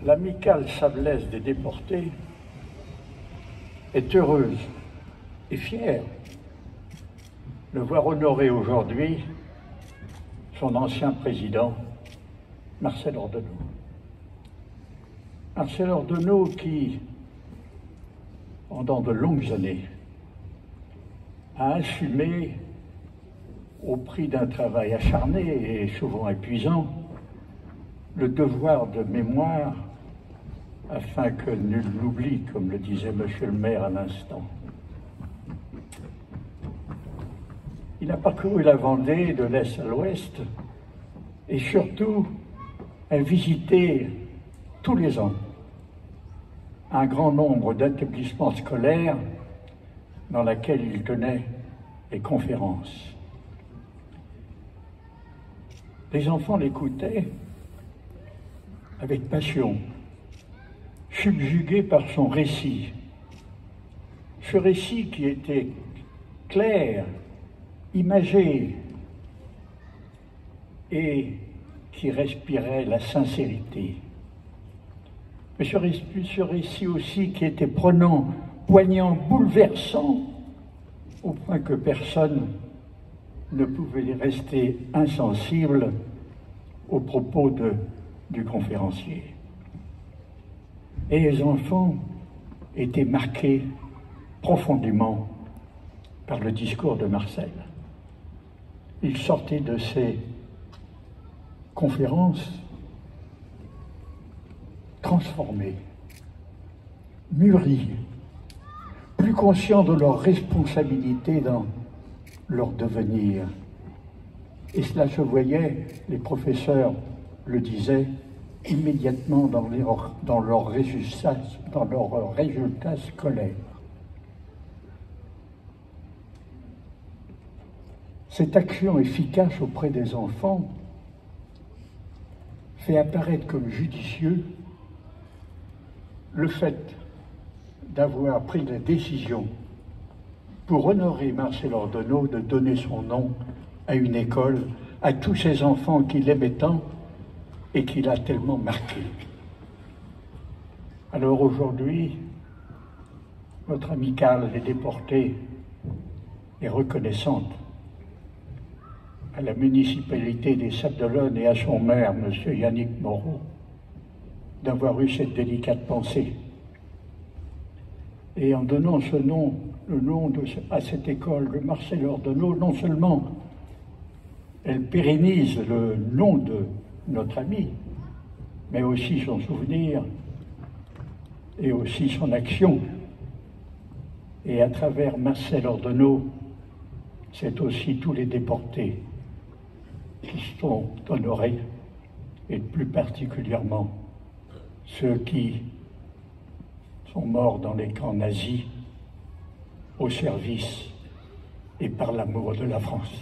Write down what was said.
L'amicale sablaise des déportés est heureuse et fière de voir honorer aujourd'hui son ancien président, Marcel Ordenod. Marcel Ordenod qui, pendant de longues années, a assumé, au prix d'un travail acharné et souvent épuisant, le devoir de mémoire afin que nul n'oublie, comme le disait monsieur le maire à l'instant. Il a parcouru la Vendée de l'est à l'ouest et surtout a visité tous les ans un grand nombre d'établissements scolaires dans lesquels il tenait des conférences. Les enfants l'écoutaient avec passion, subjugués par son récit. Ce récit qui était clair, imagé et qui respirait la sincérité. Mais ce récit aussi qui était prenant, poignant, bouleversant, au point que personne ne pouvait rester insensible aux propos du conférencier. Et les enfants étaient marqués profondément par le discours de Marcel. Ils sortaient de ces conférences transformés, mûris, plus conscients de leur responsabilité dans leur devenir. Et cela se voyait, les professeurs le disaient, immédiatement dans leurs résultats scolaires. Cette action efficace auprès des enfants fait apparaître comme judicieux le fait d'avoir pris la décision pour honorer Marcel Ordenod de donner son nom à une école, à tous ces enfants qu'il aimait tant et qu'il a tellement marqué. Alors aujourd'hui, notre amicale des déportés est reconnaissante à la municipalité des Sables-d'Olonne et à son maire, M. Yannick Moreau, d'avoir eu cette délicate pensée. Et en donnant ce nom, le nom à cette école de Marcel Ordenod, non seulement elle pérennise le nom de notre ami, mais aussi son souvenir et aussi son action. Et à travers Marcel Ordenod, c'est aussi tous les déportés qui sont honorés, et plus particulièrement ceux qui sont morts dans les camps nazis au service et par l'amour de la France.